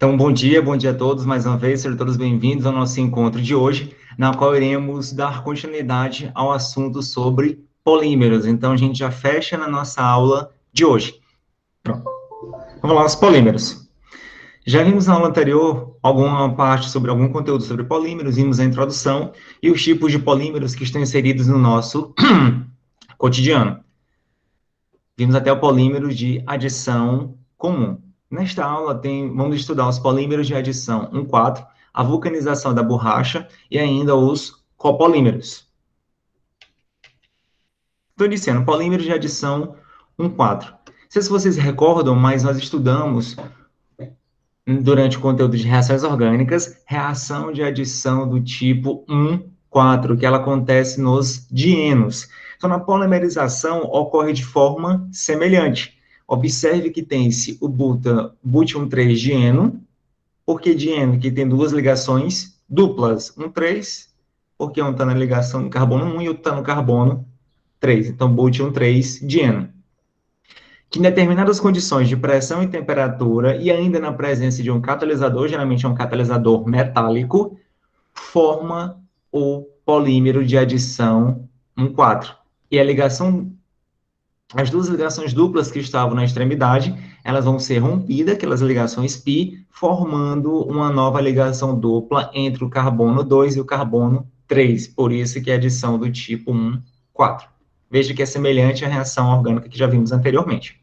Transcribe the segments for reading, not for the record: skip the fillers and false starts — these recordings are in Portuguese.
Então, bom dia a todos, mais uma vez, sejam todos bem-vindos ao nosso encontro de hoje, na qual iremos dar continuidade ao assunto sobre polímeros. Então, a gente já fecha na nossa aula de hoje. Pronto. Vamos lá, os polímeros. Já vimos na aula anterior alguma parte sobre algum conteúdo sobre polímeros, vimos a introdução e os tipos de polímeros que estão inseridos no nosso cotidiano. Vimos até o polímero de adição comum. Nesta aula, vamos estudar os polímeros de adição 1,4, a vulcanização da borracha e ainda os copolímeros. Estou dizendo, polímeros de adição 1,4. Não sei se vocês recordam, mas nós estudamos, durante o conteúdo de reações orgânicas, reação de adição do tipo 1,4, que ela acontece nos dienos. Então, na polimerização, ocorre de forma semelhante. Observe que tem-se o but1,3-dieno. Por que dieno? Que tem duas ligações duplas. 1,3, porque um está na ligação no carbono 1 e outro está no carbono 3. Então, but1,3-dieno. Que em determinadas condições de pressão e temperatura, e ainda na presença de um catalisador, geralmente é um catalisador metálico, forma o polímero de adição 1,4. E as duas ligações duplas que estavam na extremidade, elas vão ser rompidas, aquelas ligações π, formando uma nova ligação dupla entre o carbono 2 e o carbono 3. Por isso que é a adição do tipo 1,4. Veja que é semelhante à reação orgânica que já vimos anteriormente.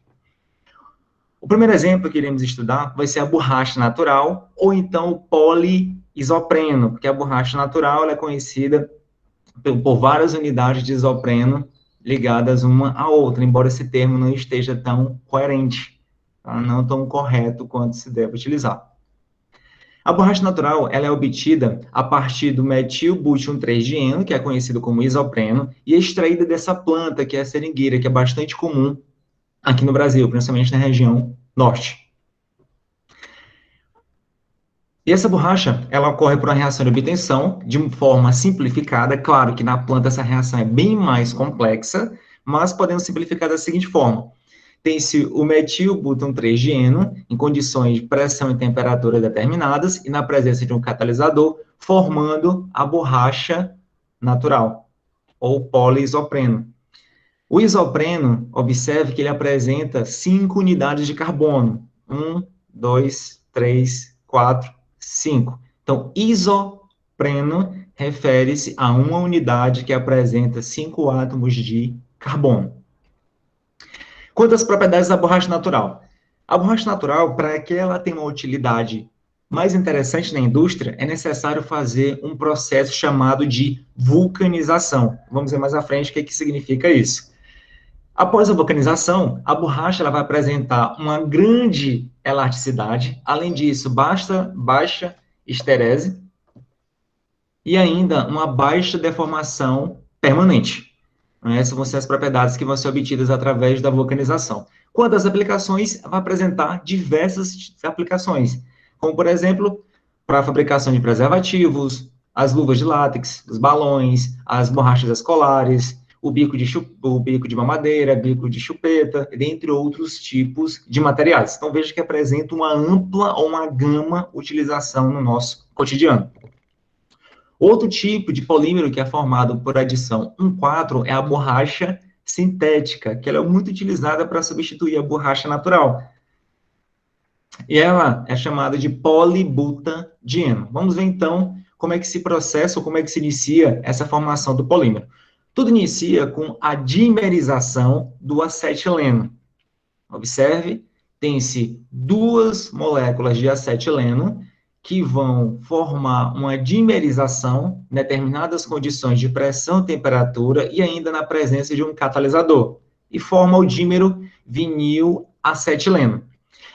O primeiro exemplo que iremos estudar vai ser a borracha natural, ou então o poliisopreno, porque a borracha natural ela é conhecida por várias unidades de isopreno ligadas uma à outra, embora esse termo não esteja tão coerente, tá? Não tão correto quanto se deve utilizar. A borracha natural ela é obtida a partir do metilbut1,3-dieno, que é conhecido como isopreno, e é extraída dessa planta, que é a seringueira, que é bastante comum aqui no Brasil, principalmente na região norte. E essa borracha, ela ocorre por uma reação de obtenção, de uma forma simplificada. Claro que na planta essa reação é bem mais complexa, mas podemos simplificar da seguinte forma. Tem-se o metilbut1,3-dieno, em condições de pressão e temperatura determinadas, e na presença de um catalisador, formando a borracha natural, ou poliisopreno. O isopreno, observe que ele apresenta 5 unidades de carbono. 1, 2, 3, 4, 5. Então, isopreno refere-se a uma unidade que apresenta 5 átomos de carbono. Quanto às propriedades da borracha natural? A borracha natural, para que ela tenha uma utilidade mais interessante na indústria, é necessário fazer um processo chamado de vulcanização. Vamos ver mais à frente o que significa isso. Após a vulcanização, a borracha ela vai apresentar uma grande elasticidade, além disso, baixa esterese e ainda uma baixa deformação permanente. Essas vão ser as propriedades que vão ser obtidas através da vulcanização. Quanto às aplicações, vai apresentar diversas aplicações, como, por exemplo, para a fabricação de preservativos, as luvas de látex, os balões, as borrachas escolares, o bico de mamadeira, bico de chupeta, dentre outros tipos de materiais. Então, veja que apresenta uma ampla ou uma gama utilização no nosso cotidiano. Outro tipo de polímero que é formado por adição 1,4 é a borracha sintética, que ela é muito utilizada para substituir a borracha natural. E ela é chamada de polibutadieno. Vamos ver, então, como é que se processa ou como é que se inicia essa formação do polímero. Tudo inicia com a dimerização do acetileno. Observe, tem-se duas moléculas de acetileno que vão formar uma dimerização em determinadas condições de pressão, temperatura e ainda na presença de um catalisador. E forma o dímero vinilacetileno.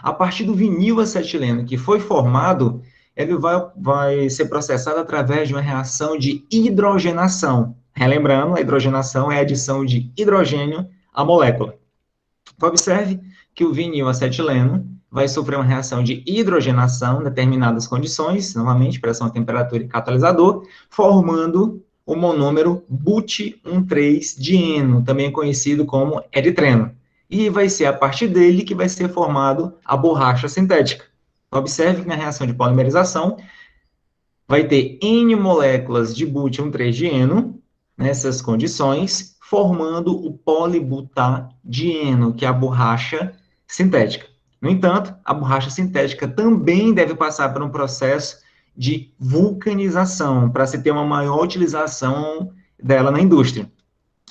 A partir do vinilacetileno que foi formado, ele vai ser processado através de uma reação de hidrogenação. Relembrando, a hidrogenação é a adição de hidrogênio à molécula. Então, observe que o vinilacetileno vai sofrer uma reação de hidrogenação em determinadas condições, novamente, pressão, temperatura e catalisador, formando o monômero but1,3-dieno, também conhecido como eritreno. E vai ser a partir dele que vai ser formado a borracha sintética. Observe que na reação de polimerização vai ter N moléculas de bútio-1,3-dieno nessas condições, formando o polibutadieno, que é a borracha sintética. No entanto, a borracha sintética também deve passar por um processo de vulcanização, para se ter uma maior utilização dela na indústria.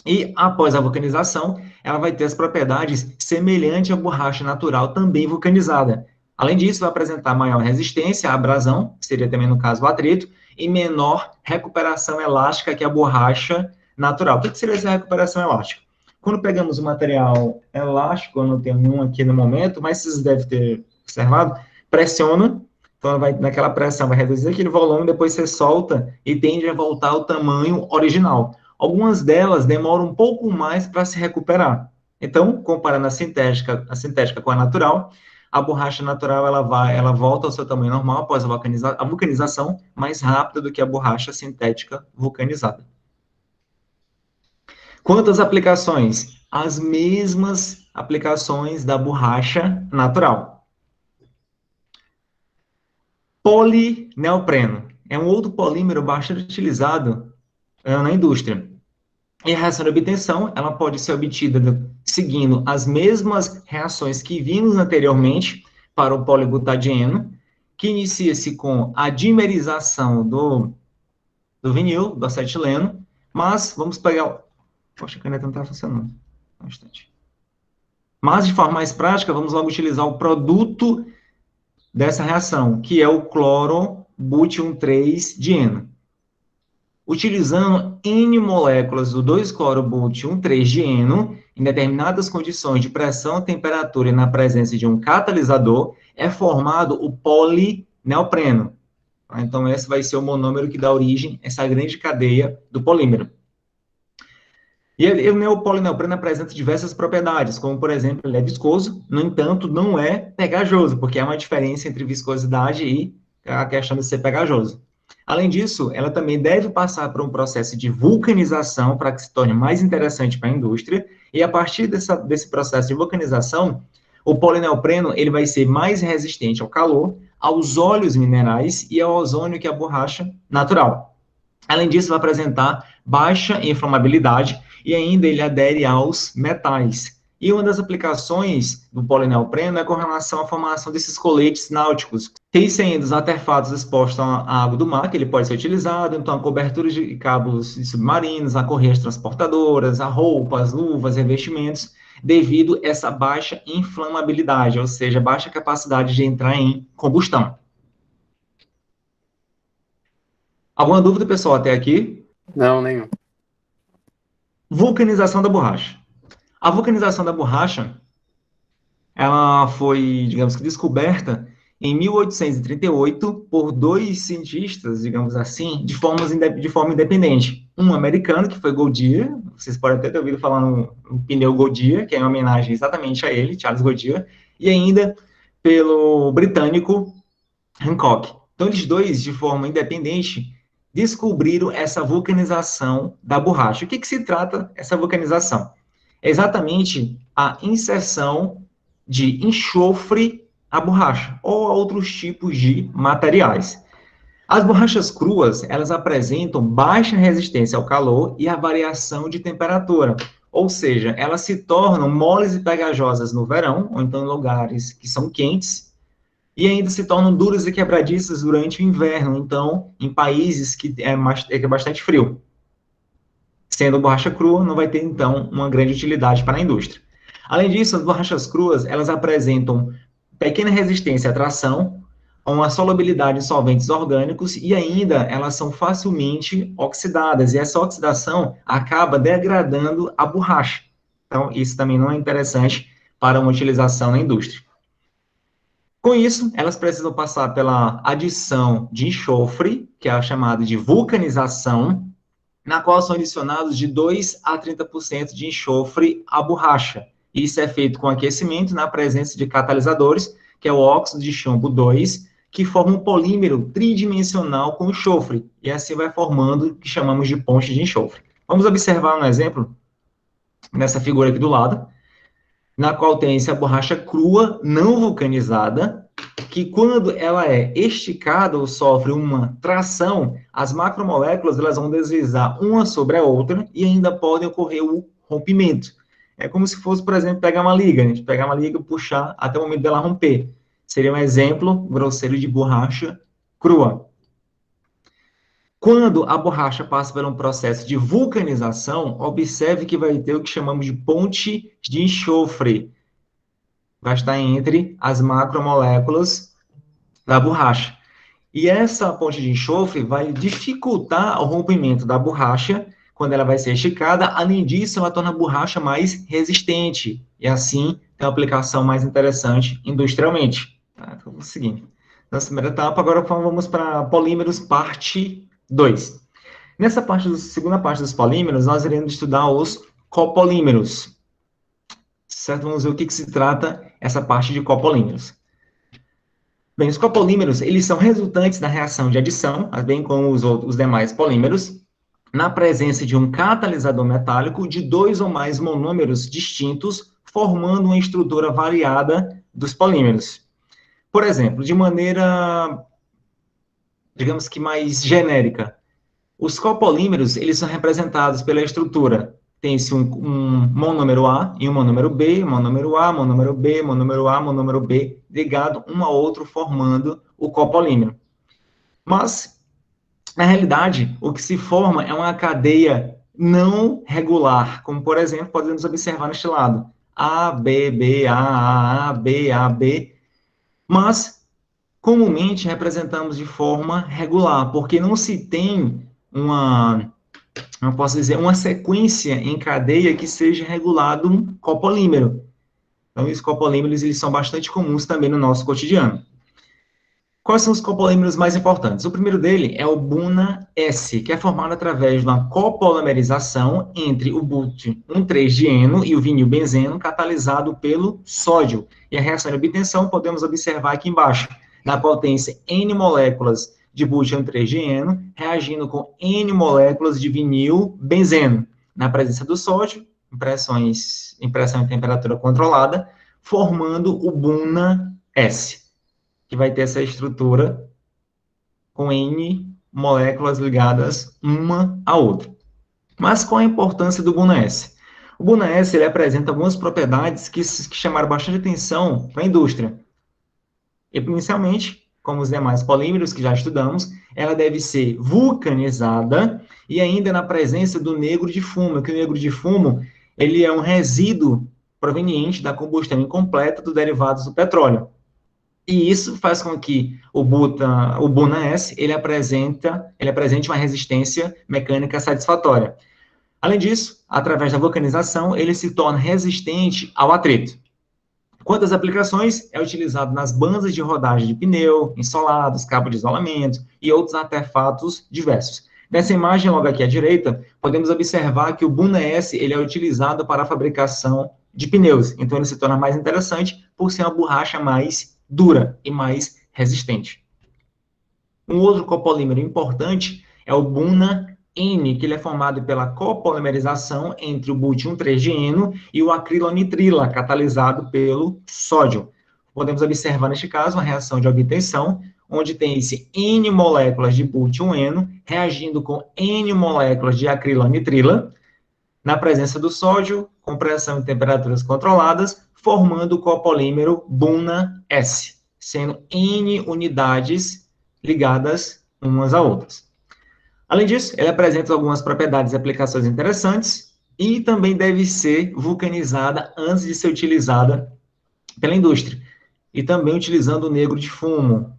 E, após a vulcanização, ela vai ter as propriedades semelhantes à borracha natural, também vulcanizada. Além disso, vai apresentar maior resistência à abrasão, que seria também, no caso, o atrito, e menor recuperação elástica que a borracha natural. O que seria essa recuperação elástica? Quando pegamos o material elástico, eu não tenho nenhum aqui no momento, mas vocês devem ter observado, pressiona, então vai, naquela pressão vai reduzir aquele volume, depois você solta e tende a voltar ao tamanho original. Algumas delas demoram um pouco mais para se recuperar. Então, comparando a sintética com a natural, a borracha natural ela volta ao seu tamanho normal após a vulcanização, mais rápida do que a borracha sintética vulcanizada. Quantas aplicações? As mesmas aplicações da borracha natural. Polineopreno é um outro polímero bastante utilizado na indústria. E a reação de obtenção, ela pode ser obtida seguindo as mesmas reações que vimos anteriormente para o polibutadieno, que inicia-se com a dimerização do vinil, do acetileno, mas vamos pegar... Poxa, a caneta não está funcionando. Um instante. Mas, de forma mais prática, vamos logo utilizar o produto dessa reação, que é o cloro-bútio-1,3-dieno. Utilizando N moléculas do 2-cloro-bútio-1,3-dieno, em determinadas condições de pressão, temperatura e na presença de um catalisador, é formado o polineopreno. Então, esse vai ser o monômero que dá origem a essa grande cadeia do polímero. E o polineopreno apresenta diversas propriedades, como, por exemplo, ele é viscoso, no entanto, não é pegajoso, porque há uma diferença entre viscosidade e a questão de ser pegajoso. Além disso, ela também deve passar por um processo de vulcanização para que se torne mais interessante para a indústria, e a partir desse processo de vulcanização, o polineopreno ele vai ser mais resistente ao calor, aos óleos minerais e ao ozônio, que é a borracha natural. Além disso, vai apresentar baixa inflamabilidade e ainda ele adere aos metais. E uma das aplicações do polineopreno é com relação à formação desses coletes náuticos, que sendo os artefatos expostos à água do mar, que ele pode ser utilizado, então a cobertura de cabos submarinos, a correias transportadoras, a roupas, luvas, revestimentos, devido a essa baixa inflamabilidade, ou seja, baixa capacidade de entrar em combustão. Alguma dúvida, pessoal, até aqui? Não, nenhum. Vulcanização da borracha. A vulcanização da borracha, ela foi, digamos que, descoberta em 1838 por dois cientistas, digamos assim, de forma independente. Um americano, que foi Goodyear, vocês podem até ter ouvido falar no pneu Goodyear, que é uma homenagem exatamente a ele, Charles Goodyear, e ainda pelo britânico Hancock. Então, eles dois, de forma independente, descobriram essa vulcanização da borracha. O que se trata essa vulcanização? É exatamente a inserção de enxofre à borracha, ou a outros tipos de materiais. As borrachas cruas, elas apresentam baixa resistência ao calor e à variação de temperatura, ou seja, elas se tornam moles e pegajosas no verão, ou então em lugares que são quentes, e ainda se tornam duras e quebradiças durante o inverno, então, em países que é bastante frio. Sendo borracha crua, não vai ter, então, uma grande utilidade para a indústria. Além disso, as borrachas cruas, elas apresentam pequena resistência à tração, uma solubilidade em solventes orgânicos e ainda elas são facilmente oxidadas, e essa oxidação acaba degradando a borracha. Então, isso também não é interessante para uma utilização na indústria. Com isso, elas precisam passar pela adição de enxofre, que é a chamada de vulcanização, na qual são adicionados de 2 a 30% de enxofre à borracha. Isso é feito com aquecimento na presença de catalisadores, que é o óxido de chumbo 2, que forma um polímero tridimensional com enxofre, e assim vai formando o que chamamos de ponte de enxofre. Vamos observar um exemplo nessa figura aqui do lado, na qual tem essa borracha crua, não vulcanizada, que quando ela é esticada ou sofre uma tração, as macromoléculas elas vão deslizar uma sobre a outra e ainda pode ocorrer o rompimento. É como se fosse, por exemplo, pegar uma liga, a gente pegar uma liga e puxar até o momento dela romper. Seria um exemplo grosseiro de borracha crua. Quando a borracha passa por um processo de vulcanização, observe que vai ter o que chamamos de ponte de enxofre. Vai estar entre as macromoléculas da borracha. E essa ponte de enxofre vai dificultar o rompimento da borracha quando ela vai ser esticada. Além disso, ela torna a borracha mais resistente e assim tem uma aplicação mais interessante industrialmente. Tá? Então, vamos seguindo. Nessa primeira etapa, agora vamos para polímeros, parte 2. Nessa segunda parte dos polímeros, nós iremos estudar os copolímeros. Certo? Vamos ver o que se trata essa parte de copolímeros. Bem, os copolímeros, eles são resultantes da reação de adição, bem como os demais polímeros, na presença de um catalisador metálico de 2 ou mais monômeros distintos, formando uma estrutura variada dos polímeros. Por exemplo, de maneira, digamos que mais genérica, os copolímeros, eles são representados pela estrutura. Tem-se um monômero A e um monômero B, monômero A, monômero B, monômero A, monômero B, ligado um ao outro, formando o copolímero. Mas, na realidade, o que se forma é uma cadeia não regular, como, por exemplo, podemos observar neste lado. A, B, B, A, B, A, B. Mas, comumente, representamos de forma regular, porque não se tem não posso dizer, uma sequência em cadeia que seja regulado um copolímero. Então, os copolímeros, eles são bastante comuns também no nosso cotidiano. Quais são os copolímeros mais importantes? O primeiro dele é o BUNA-S, que é formado através de uma copolimerização entre o but-1,3-dieno e o vinilbenzeno, catalisado pelo sódio. E a reação de obtenção podemos observar aqui embaixo, na potência N moléculas de but-1,3-dieno, reagindo com N moléculas de vinilbenzeno, na presença do sódio, impressão em temperatura controlada, formando o BUNA-S, que vai ter essa estrutura com N moléculas ligadas uma à outra. Mas qual a importância do BUNA-S? O BUNA-S ele apresenta algumas propriedades que chamaram bastante atenção para a indústria. Inicialmente, como os demais polímeros que já estudamos, ela deve ser vulcanizada e ainda na presença do negro de fumo, que o negro de fumo ele é um resíduo proveniente da combustão incompleta dos derivados do petróleo. E isso faz com que o BUNA-S ele apresente uma resistência mecânica satisfatória. Além disso, através da vulcanização, ele se torna resistente ao atrito. Quanto às aplicações, é utilizado nas bandas de rodagem de pneu, ensolados, cabo de isolamento e outros artefatos diversos. Nessa imagem, logo aqui à direita, podemos observar que o BUNA-S ele é utilizado para a fabricação de pneus. Então, ele se torna mais interessante por ser uma borracha mais dura e mais resistente. Um outro copolímero importante é o BUNA-N, que ele é formado pela copolimerização entre o but-1,3-dieno e o acrilonitrila, catalisado pelo sódio. Podemos observar, neste caso, uma reação de obtenção, onde tem-se N moléculas de but-1-eno reagindo com N moléculas de acrilonitrila, na presença do sódio, com pressão e temperaturas controladas, formando o copolímero BUNA-S, sendo N unidades ligadas umas a outras. Além disso, ele apresenta algumas propriedades e aplicações interessantes e também deve ser vulcanizada antes de ser utilizada pela indústria. E também utilizando o negro de fumo,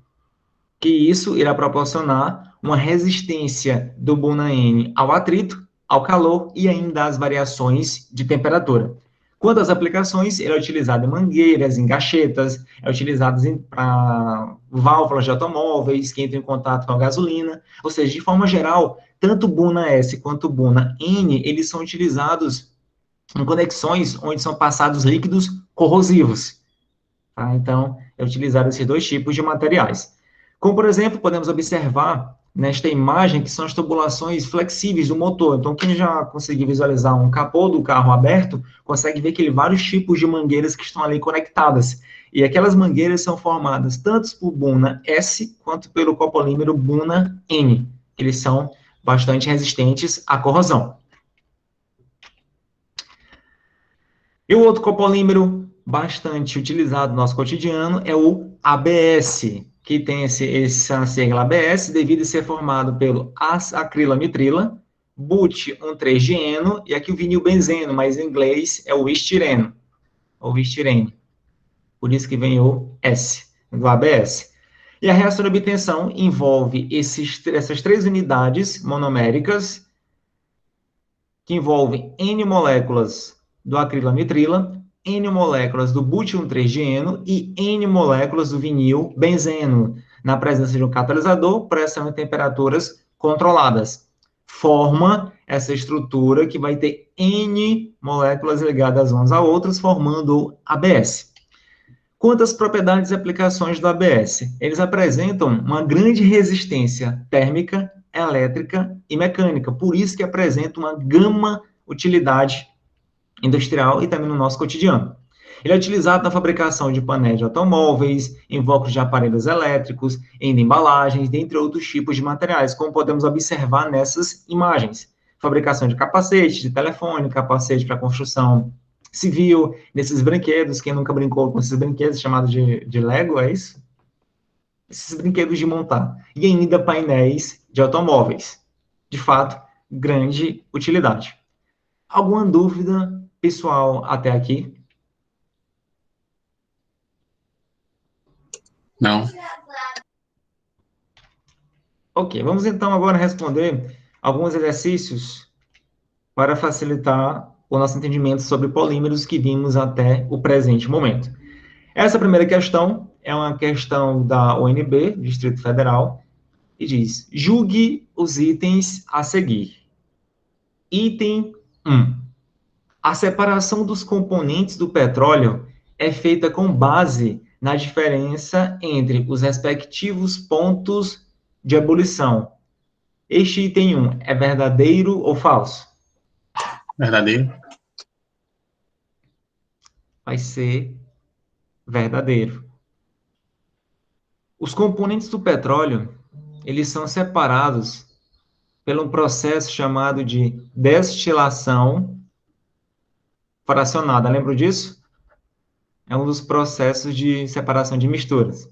que isso irá proporcionar uma resistência do BUNA-N ao atrito, ao calor e ainda às variações de temperatura. Quanto às aplicações, ele é utilizado em mangueiras, em gachetas, é utilizado para válvulas de automóveis que entram em contato com a gasolina, ou seja, de forma geral, tanto o BUNA-S quanto o BUNA-N, eles são utilizados em conexões onde são passados líquidos corrosivos. Tá? Então, é utilizado esses dois tipos de materiais. Como, por exemplo, podemos observar nesta imagem que são as tubulações flexíveis do motor. Então, quem já conseguiu visualizar um capô do carro aberto, consegue ver que vários tipos de mangueiras que estão ali conectadas. E aquelas mangueiras são formadas tanto por buna S quanto pelo copolímero buna N. Eles são bastante resistentes à corrosão. E o outro copolímero bastante utilizado no nosso cotidiano é o ABS, que tem essa sigla ABS devido a ser formado pelo acrilamitrila, but-1,3-dieno, e aqui o vinilbenzeno, mas em inglês é o estireno, ou estirene. Por isso que vem o S, do ABS. E a reação de obtenção envolve essas 3 unidades monoméricas, que envolvem N moléculas do acrilamitrila, N moléculas do but-1,3-dieno e N moléculas do vinilbenzeno, na presença de um catalisador, pressão e temperaturas controladas. Forma essa estrutura que vai ter N moléculas ligadas umas a outras, formando o ABS. Quanto às propriedades e aplicações do ABS, eles apresentam uma grande resistência térmica, elétrica e mecânica, por isso que apresentam uma gama utilidade industrial e também no nosso cotidiano. Ele é utilizado na fabricação de painéis de automóveis, invólucros de aparelhos elétricos, em embalagens, dentre outros tipos de materiais, como podemos observar nessas imagens. Fabricação de capacete, de telefone, capacete para construção civil, nesses brinquedos, quem nunca brincou com esses brinquedos chamados de Lego, é isso? Esses brinquedos de montar. E ainda painéis de automóveis. De fato, grande utilidade. Alguma dúvida, pessoal, até aqui? Não. Ok, vamos então agora responder alguns exercícios para facilitar o nosso entendimento sobre polímeros que vimos até o presente momento. Essa primeira questão é uma questão da UNB, Distrito Federal, e diz: julgue os itens a seguir. Item 1. A separação dos componentes do petróleo é feita com base na diferença entre os respectivos pontos de ebulição. Este item 1 é verdadeiro ou falso? Verdadeiro. Vai ser verdadeiro. Os componentes do petróleo, eles são separados pelo processo chamado de destilação fracionada. Lembra disso? É um dos processos de separação de misturas.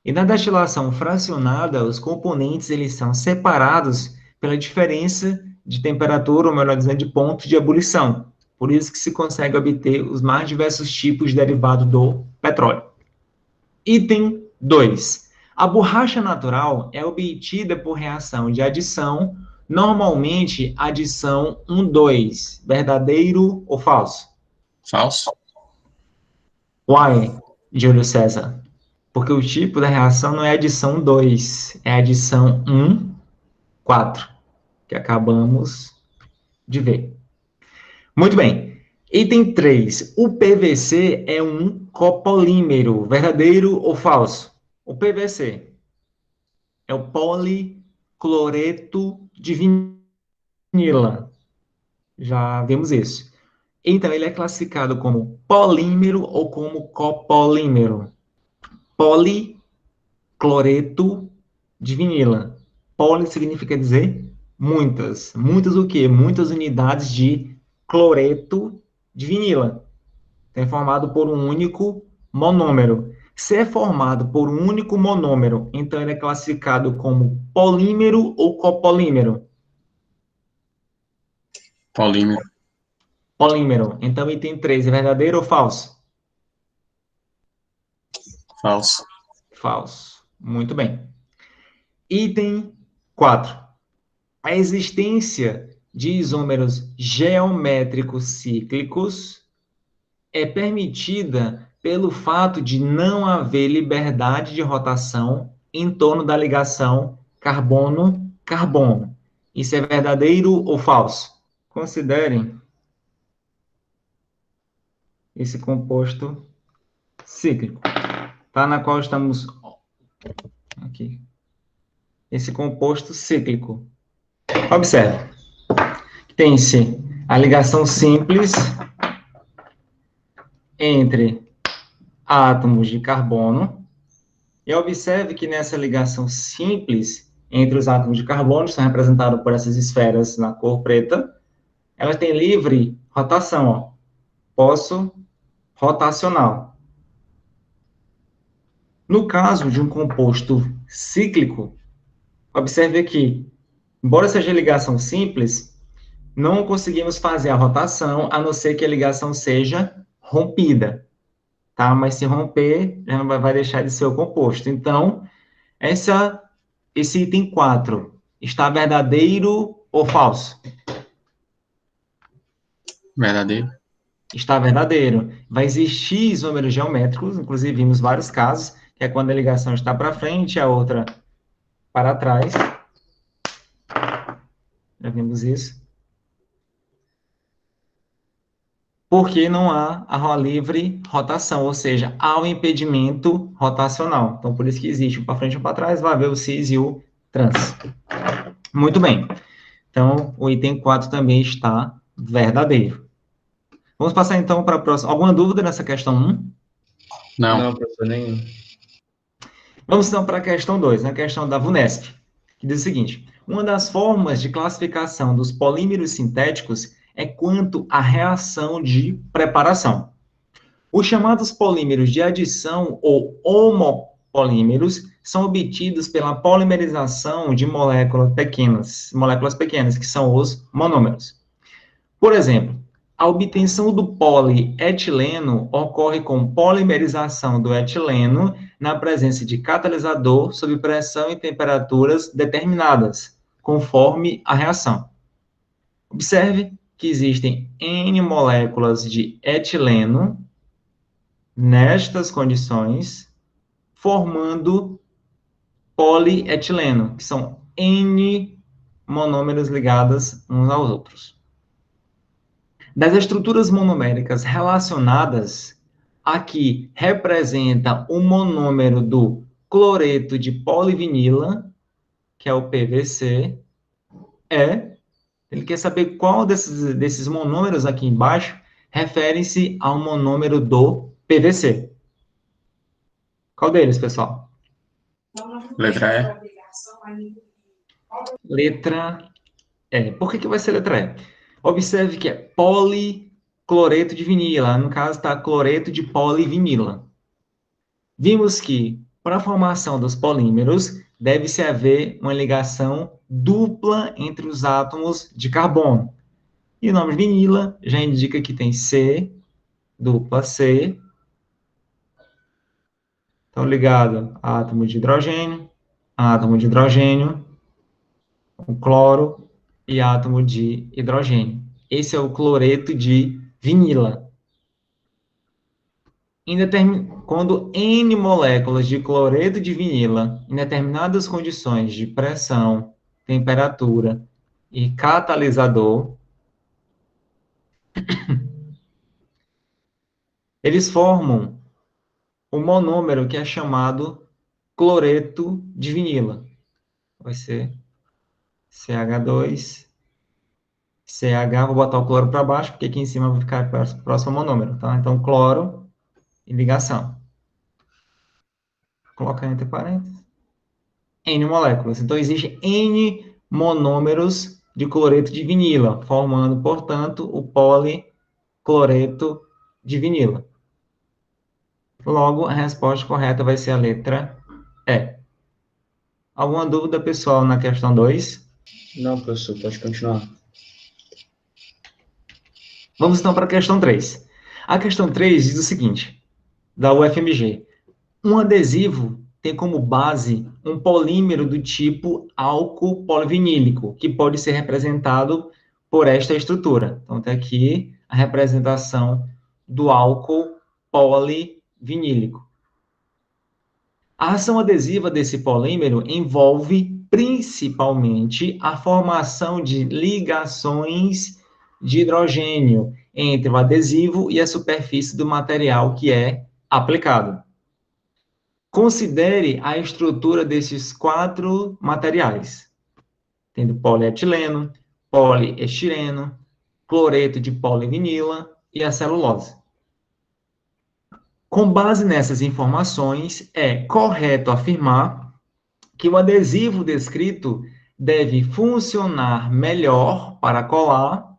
E na destilação fracionada, os componentes eles são separados pela diferença de temperatura, ou melhor dizendo, de ponto de ebulição. Por isso que se consegue obter os mais diversos tipos de derivado do petróleo. Item 2. A borracha natural é obtida por reação de adição, normalmente adição 1,2. Verdadeiro ou falso? Falso. Why, Júlio César? Porque o tipo da reação não é adição 2, é adição 1, 4, que acabamos de ver. Muito bem. Item 3. O PVC é um copolímero. Verdadeiro ou falso? O PVC é o policloreto de vinila. Já vimos isso. Então, ele é classificado como polímero ou como copolímero. Policloreto de vinila. Poli significa dizer muitas. Muitas o quê? Muitas unidades de cloreto de vinila. É formado por um único monômero. Se é formado por um único monômero, então ele é classificado como polímero ou copolímero? Polímero. Polímero. Então, item 3 é verdadeiro ou falso? Falso. Falso. Muito bem. Item 4. A existência de isômeros geométricos cíclicos é permitida pelo fato de não haver liberdade de rotação em torno da ligação carbono-carbono. Isso é verdadeiro ou falso? Considerem esse composto cíclico, tá? Na qual estamos aqui. Esse composto cíclico. Observe. Tem-se a ligação simples entre átomos de carbono. E observe que nessa ligação simples entre os átomos de carbono, que são representados por essas esferas na cor preta, elas têm livre rotação, ó, poço rotacional. No caso de um composto cíclico, observe que, embora seja ligação simples, não conseguimos fazer a rotação, a não ser que a ligação seja rompida, tá? Mas se romper, já não vai deixar de ser o composto. Então, esse item 4 está verdadeiro ou falso? Verdadeiro. Está verdadeiro. Vai existir isômeros geométricos, inclusive vimos vários casos, que é quando a ligação está para frente e a outra para trás. Já vimos isso. Porque não há a livre rotação, ou seja, há o impedimento rotacional. Então, por isso que existe um para frente e um para trás, vai haver o cis e o trans. Muito bem. Então, o item 4 também está verdadeiro. Vamos passar, então, para a próxima. Alguma dúvida nessa questão 1? Não. Professor, nenhum. Vamos, então, para a questão 2, na questão da VUNESP, que diz o seguinte: uma das formas de classificação dos polímeros sintéticos é quanto à reação de preparação. Os chamados polímeros de adição ou homopolímeros são obtidos pela polimerização de moléculas pequenas, que são os monômeros. Por exemplo, a obtenção do polietileno ocorre com polimerização do etileno na presença de catalisador sob pressão e temperaturas determinadas, conforme a reação. Observe que existem N moléculas de etileno nestas condições, formando polietileno, que são N monômeros ligados uns aos outros. Das estruturas monoméricas relacionadas, aqui representa o monômero do cloreto de polivinila, que é o PVC, ele quer saber qual desses monômeros aqui embaixo refere-se ao monômero do PVC. Qual deles, pessoal? Letra E. Letra E. Por que vai ser letra E? Observe que é policloreto de vinila, no caso está cloreto de polivinila. Vimos que, para a formação dos polímeros, deve-se haver uma ligação dupla entre os átomos de carbono. E o nome de vinila já indica que tem C, dupla C. Então, ligado a átomo de hidrogênio, o cloro e átomo de hidrogênio. Esse é o cloreto de vinila. Quando N moléculas de cloreto de vinila, em determinadas condições de pressão, temperatura e catalisador, eles formam o monômero que é chamado cloreto de vinila. Vai ser CH2, CH, vou botar o cloro para baixo, porque aqui em cima vai ficar próximo ao monômero, tá? Então, cloro e ligação. Coloca entre parênteses. N moléculas. Então, existe N monômeros de cloreto de vinila, formando, portanto, o policloreto de vinila. Logo, a resposta correta vai ser a letra E. Alguma dúvida, pessoal, na questão 2? Não, professor, pode continuar. Vamos, então, para a questão 3. A questão 3 diz o seguinte, da UFMG. Um adesivo tem como base um polímero do tipo álcool polivinílico, que pode ser representado por esta estrutura. Então, tem aqui a representação do álcool polivinílico. A ação adesiva desse polímero envolve principalmente a formação de ligações de hidrogênio entre o adesivo e a superfície do material que é aplicado. Considere a estrutura desses 4 materiais, tendo polietileno, poliestireno, cloreto de polivinila e a celulose. Com base nessas informações, é correto afirmar que o adesivo descrito deve funcionar melhor para colar.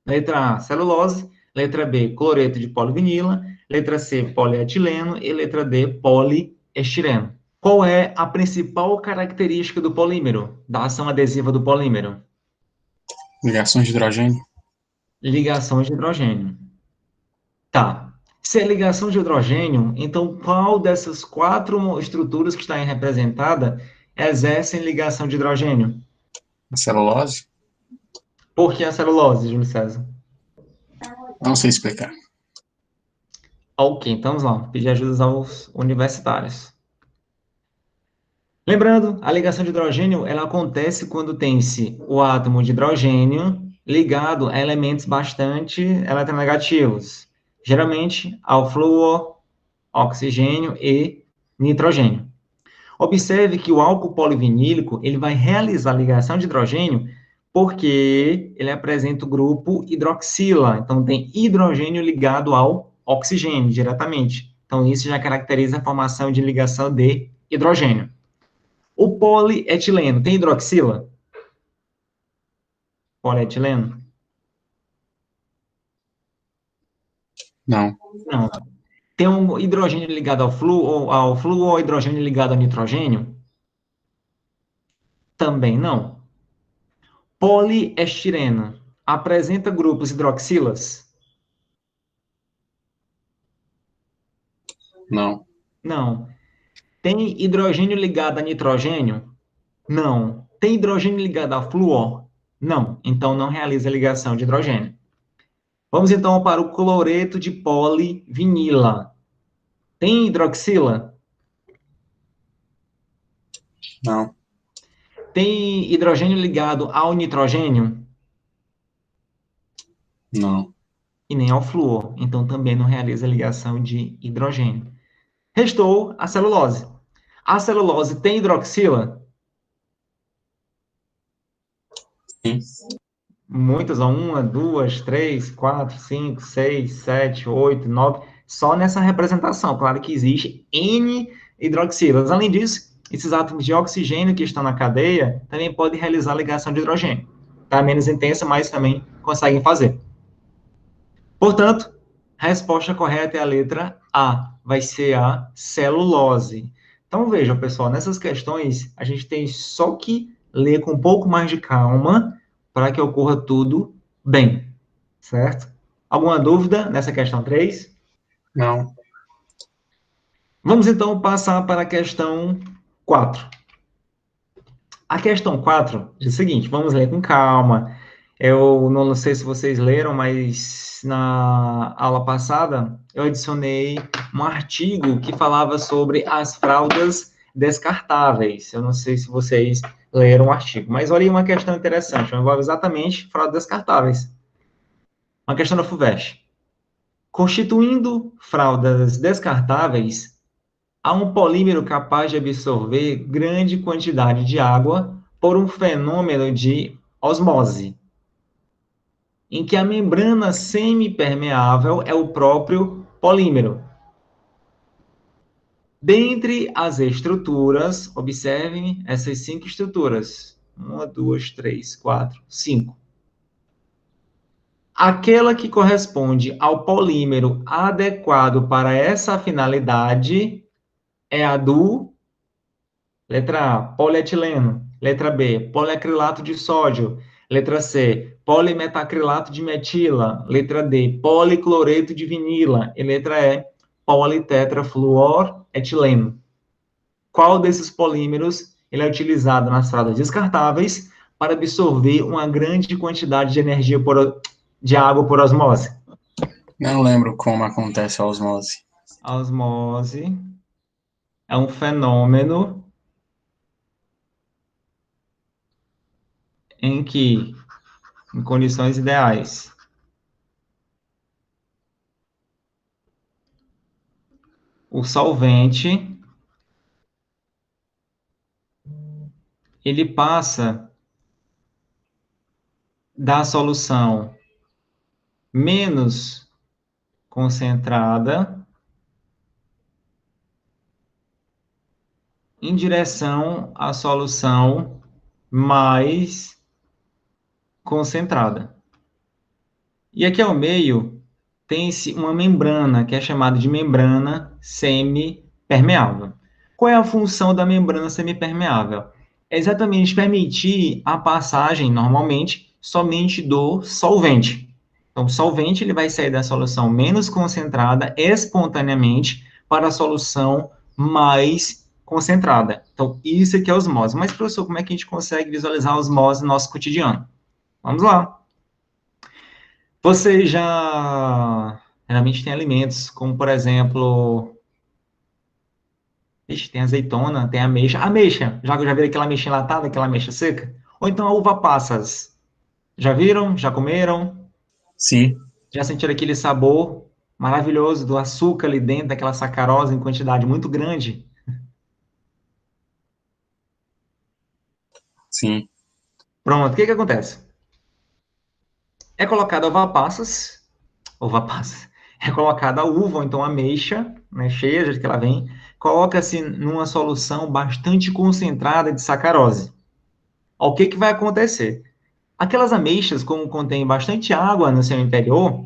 Letra A, celulose. Letra B, cloreto de polivinila. Letra C, polietileno. E letra D, poliestireno. Qual é a principal característica do polímero, da ação adesiva do polímero? Ligações de hidrogênio. Ligação de hidrogênio. Tá. Se é ligação de hidrogênio, então qual dessas 4 estruturas que está representada exercem ligação de hidrogênio? A celulose. Por que a celulose, Júlio César? Não sei explicar. Ok, então vamos lá. Pedir ajuda aos universitários. Lembrando, a ligação de hidrogênio, ela acontece quando tem-se o átomo de hidrogênio ligado a elementos bastante eletronegativos, geralmente ao flúor, oxigênio e nitrogênio. Observe que o álcool polivinílico, ele vai realizar a ligação de hidrogênio porque ele apresenta o grupo hidroxila, então tem hidrogênio ligado ao oxigênio diretamente. Então isso já caracteriza a formação de ligação de hidrogênio. O polietileno tem hidroxila? Polietileno? Não. Não. Tem um hidrogênio ligado ao flúor ou hidrogênio ligado ao nitrogênio? Também não. Poliestireno apresenta grupos hidroxilas? Não. Não. Tem hidrogênio ligado a nitrogênio? Não. Tem hidrogênio ligado a flúor? Não. Então não realiza ligação de hidrogênio. Vamos então para o cloreto de polivinila. Tem hidroxila? Não. Tem hidrogênio ligado ao nitrogênio? Não. E nem ao flúor. Então também não realiza ligação de hidrogênio. Restou a celulose. A celulose tem hidroxila? Sim. Muitas, ó, 1, 2, 3, 4, 5, 6, 7, 8, 9, só nessa representação. Claro que existe N hidroxilas. Além disso, esses átomos de oxigênio que estão na cadeia também podem realizar ligação de hidrogênio. Tá menos intensa, mas também conseguem fazer. Portanto, a resposta correta é a letra A, vai ser a celulose. Então, vejam, pessoal, nessas questões, a gente tem só que ler com um pouco mais de calma para que ocorra tudo bem, certo? Alguma dúvida nessa questão 3? Não. Vamos, então, passar para a questão 4. A questão 4 diz o seguinte, vamos ler com calma. Eu não sei se vocês leram, mas na aula passada eu adicionei um artigo que falava sobre as fraldas descartáveis. Eu não sei se vocês leram o artigo, mas olha aí uma questão interessante, envolve exatamente fraldas descartáveis. Uma questão da FUVEST. Constituindo fraldas descartáveis, há um polímero capaz de absorver grande quantidade de água por um fenômeno de osmose, em que a membrana semipermeável é o próprio polímero. Dentre as estruturas, observem essas 5 estruturas. 1, 2, 3, 4, 5. Aquela que corresponde ao polímero adequado para essa finalidade é a do letra A, polietileno. Letra B, poliacrilato de sódio. Letra C, polimetacrilato de metila. Letra D, policloreto de vinila. E letra E, politetrafluoretileno. Qual desses polímeros ele é utilizado nas fraldas descartáveis para absorver uma grande quantidade de energia de água por osmose? Não lembro como acontece a osmose. A osmose é um fenômeno em que, em condições ideais, o solvente ele passa da solução menos concentrada em direção à solução mais concentrada. E aqui ao meio tem-se uma membrana, que é chamada de membrana semipermeável. Qual é a função da membrana semipermeável? É exatamente permitir a passagem, normalmente, somente do solvente. Então, o solvente ele vai sair da solução menos concentrada espontaneamente para a solução mais concentrada. Então, isso aqui é a osmose. Mas, professor, como é que a gente consegue visualizar a osmose no nosso cotidiano? Vamos lá. Você já realmente tem alimentos, como por exemplo, tem azeitona, tem ameixa. Ameixa, já viram aquela ameixa enlatada, aquela ameixa seca? Ou então a uva passas. Já viram? Já comeram? Sim, Já sentiram aquele sabor maravilhoso do açúcar ali dentro, daquela sacarose em quantidade muito grande? sim, Pronto, o que que acontece? É colocada uva passas, é colocada a uva, ou então a ameixa, né, cheia, do jeito que ela vem, coloca-se numa solução bastante concentrada de sacarose. O que que vai acontecer? Aquelas ameixas, como contém bastante água no seu interior,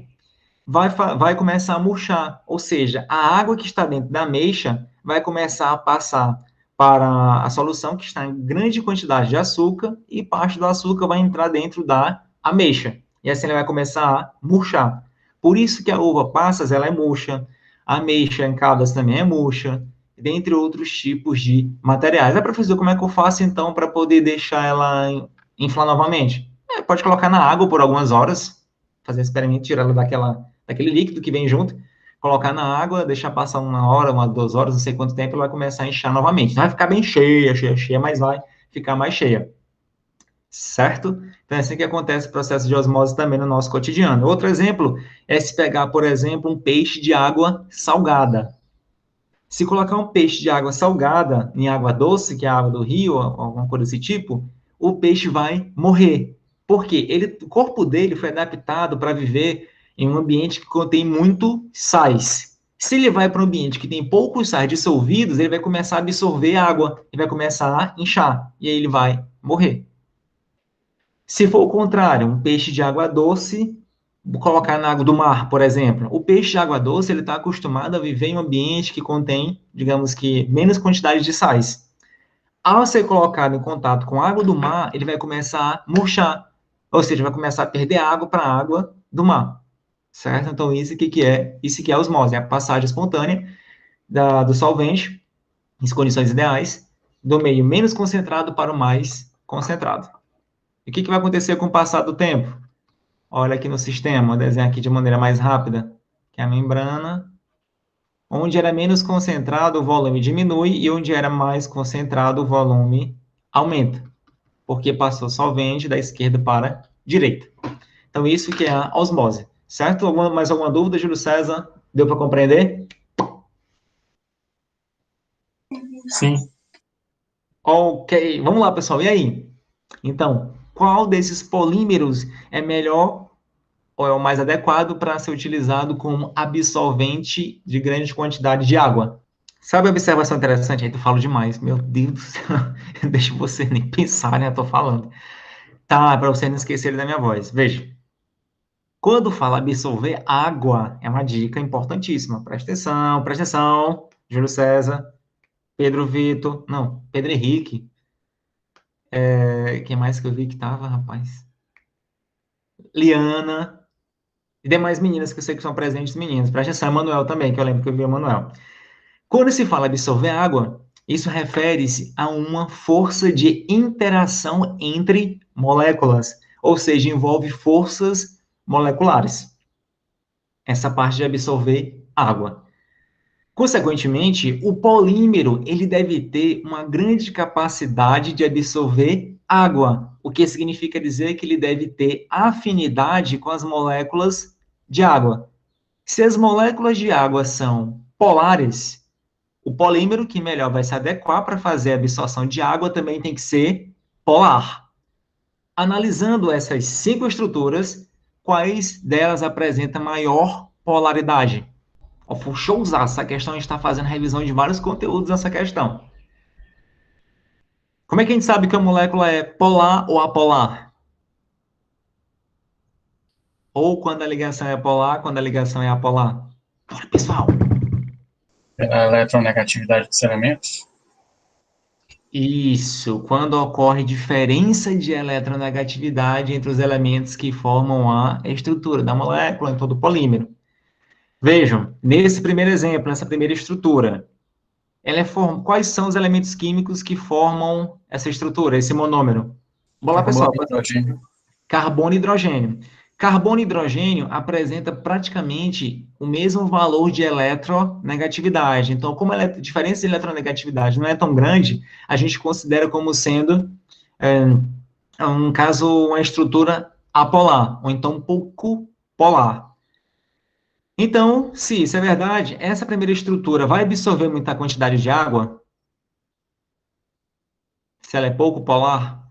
vai começar a murchar, ou seja, a água que está dentro da ameixa vai começar a passar para a solução que está em grande quantidade de açúcar e parte do açúcar vai entrar dentro da ameixa. E assim ela vai começar a murchar. Por isso que a uva passas ela é murcha, a ameixa em caldas também é murcha, dentre outros tipos de materiais. Professor, como é que eu faço então para poder deixar ela inflar novamente? Pode colocar na água por algumas horas, fazer um experimento, tirar ela daquele líquido que vem junto, colocar na água, deixar passar 1 hora, 2 horas, não sei quanto tempo, ela vai começar a inchar novamente. Não vai ficar bem cheia, cheia, cheia, mas vai ficar mais cheia. Certo? Então é assim que acontece o processo de osmose também no nosso cotidiano. Outro exemplo é se pegar, por exemplo, um peixe de água salgada. Se colocar um peixe de água salgada em água doce, que é a água do rio, ou alguma coisa desse tipo, o peixe vai morrer. Por quê? O corpo dele foi adaptado para viver em um ambiente que contém muito sais. Se ele vai para um ambiente que tem poucos sais dissolvidos, ele vai começar a absorver água, ele vai começar a inchar, e aí ele vai morrer. Se for o contrário, um peixe de água doce, vou colocar na água do mar, por exemplo. O peixe de água doce, ele está acostumado a viver em um ambiente que contém, digamos que, menos quantidade de sais. Ao ser colocado em contato com a água do mar, ele vai começar a murchar, ou seja, vai começar a perder água para a água do mar, certo? Então, isso que é? Isso que é a osmose, é a passagem espontânea do solvente, em condições ideais, do meio menos concentrado para o mais concentrado. E o que vai acontecer com o passar do tempo? Olha aqui no sistema, vou desenhar aqui de maneira mais rápida, que é a membrana. Onde era menos concentrado, o volume diminui, e onde era mais concentrado, o volume aumenta, porque passou solvente da esquerda para a direita. Então, isso que é a osmose, certo? Mais alguma dúvida, Júlio César? Deu para compreender? sim. Ok, vamos lá, pessoal, e aí? Então, qual desses polímeros é melhor ou é o mais adequado para ser utilizado como absolvente de grande quantidade de água? Sabe a observação interessante? Aí tu falo demais. Meu Deus do céu. Deixa você nem pensar, né? Eu tô falando. Tá, para você não esquecer da minha voz. Veja. Quando fala absorver água, é uma dica importantíssima. Presta atenção. Júlio César, Pedro Vitor. Não, Pedro Henrique. Quem mais que eu vi que tava, rapaz? Liana. E demais meninas que eu sei que são presentes, meninas. Presta atenção, Emanuel também, que eu lembro que eu vi o Emanuel. Quando se fala absorver água, isso refere-se a uma força de interação entre moléculas, ou seja, envolve forças moleculares. Essa parte de absorver água. Consequentemente, o polímero ele deve ter uma grande capacidade de absorver água, o que significa dizer que ele deve ter afinidade com as moléculas de água. Se as moléculas de água são polares, o polímero que melhor vai se adequar para fazer a absorção de água também tem que ser polar. Analisando essas 5 estruturas, quais delas apresentam maior polaridade? Foi showzaço, essa questão a gente está fazendo revisão de vários conteúdos nessa questão. Como é que a gente sabe que a molécula é polar ou apolar? Ou quando a ligação é polar, quando a ligação é apolar? Bora, pessoal! Pela eletronegatividade dos elementos? Isso, quando ocorre diferença de eletronegatividade entre os elementos que formam a estrutura da molécula em todo o polímero. Vejam, nesse primeiro exemplo, nessa primeira estrutura, quais são os elementos químicos que formam essa estrutura, esse monômero? Vamos lá, pessoal. Carbono, hidrogênio. Carbono e hidrogênio. Carbono e hidrogênio apresenta praticamente o mesmo valor de eletronegatividade. Então, como a diferença de eletronegatividade não é tão grande, a gente considera como sendo, um caso, uma estrutura apolar, ou então pouco polar. Então, se isso é verdade, essa primeira estrutura vai absorver muita quantidade de água? Se ela é pouco polar?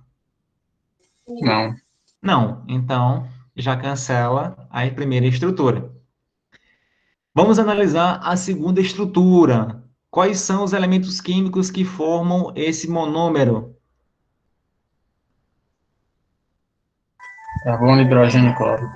Não. Não. Então, já cancela a primeira estrutura. Vamos analisar a segunda estrutura. Quais são os elementos químicos que formam esse monômero? Carbono, hidrogênio e cloro.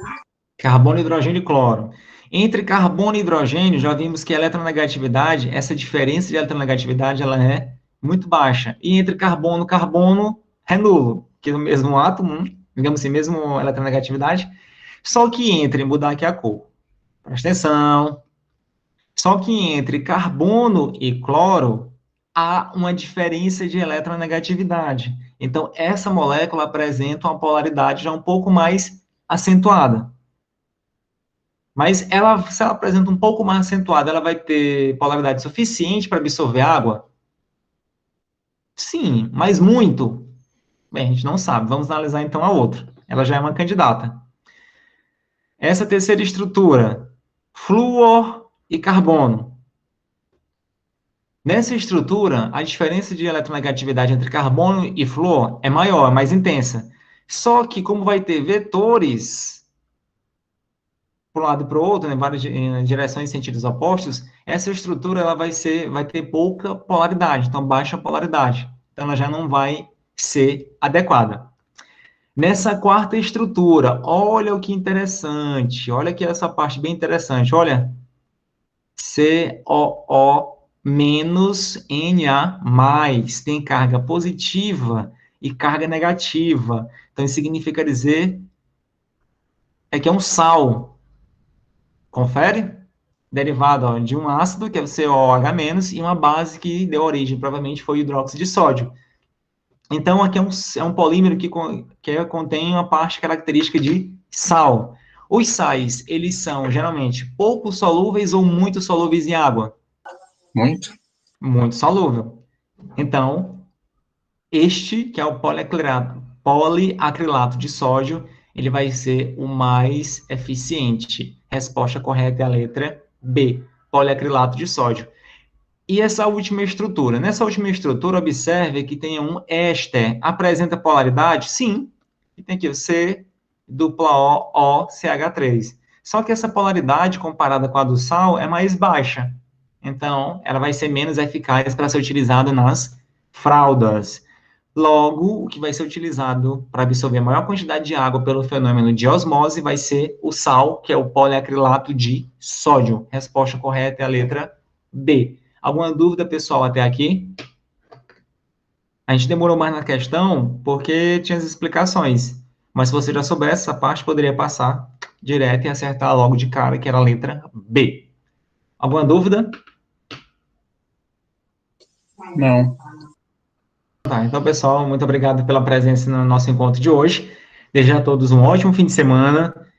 Carbono, hidrogênio e cloro. Entre carbono e hidrogênio, já vimos que a eletronegatividade, essa diferença de eletronegatividade, ela é muito baixa. E entre carbono, carbono é nulo, que é o mesmo átomo, digamos assim, mesmo eletronegatividade, só que entre, mudar aqui a cor. Presta atenção. Só que entre carbono e cloro, há uma diferença de eletronegatividade. Então, essa molécula apresenta uma polaridade já um pouco mais acentuada. Mas se ela apresenta um pouco mais acentuada, ela vai ter polaridade suficiente para absorver água? Sim, mas muito? Bem, a gente não sabe. Vamos analisar então a outra. Ela já é uma candidata. Essa terceira estrutura, flúor e carbono. Nessa estrutura, a diferença de eletronegatividade entre carbono e flúor é maior, é mais intensa. Só que, como vai ter vetores para um lado e para o outro, em várias direções e sentidos opostos, essa estrutura ela vai ter pouca polaridade, então baixa polaridade. Então, ela já não vai ser adequada. Nessa quarta estrutura, olha o que interessante, olha aqui essa parte bem interessante, olha, COO menos Na+, tem carga positiva e carga negativa. Então, isso significa dizer que é um sal. Confere? Derivado de um ácido, que é o COH-, e uma base que deu origem, provavelmente foi o hidróxido de sódio. Então, aqui é um polímero que contém uma parte característica de sal. Os sais, eles são, geralmente, pouco solúveis ou muito solúveis em água? Muito. Muito solúvel. Então, este, que é o poliacrilato de sódio, ele vai ser o mais eficiente. Resposta correta é a letra B, poliacrilato de sódio. E essa última estrutura? Nessa última estrutura, observe que tem um éster. Apresenta polaridade? Sim. E tem aqui o C, dupla O, CH3. Só que essa polaridade, comparada com a do sal, é mais baixa. Então, ela vai ser menos eficaz para ser utilizada nas fraldas. Logo, o que vai ser utilizado para absorver a maior quantidade de água pelo fenômeno de osmose vai ser o sal, que é o poliacrilato de sódio. Resposta correta é a letra B. Alguma dúvida, pessoal, até aqui? A gente demorou mais na questão porque tinha as explicações. Mas se você já soubesse essa parte, poderia passar direto e acertar logo de cara, que era a letra B. Alguma dúvida? Não. Tá, então, pessoal, muito obrigado pela presença no nosso encontro de hoje. Desejo a todos um ótimo fim de semana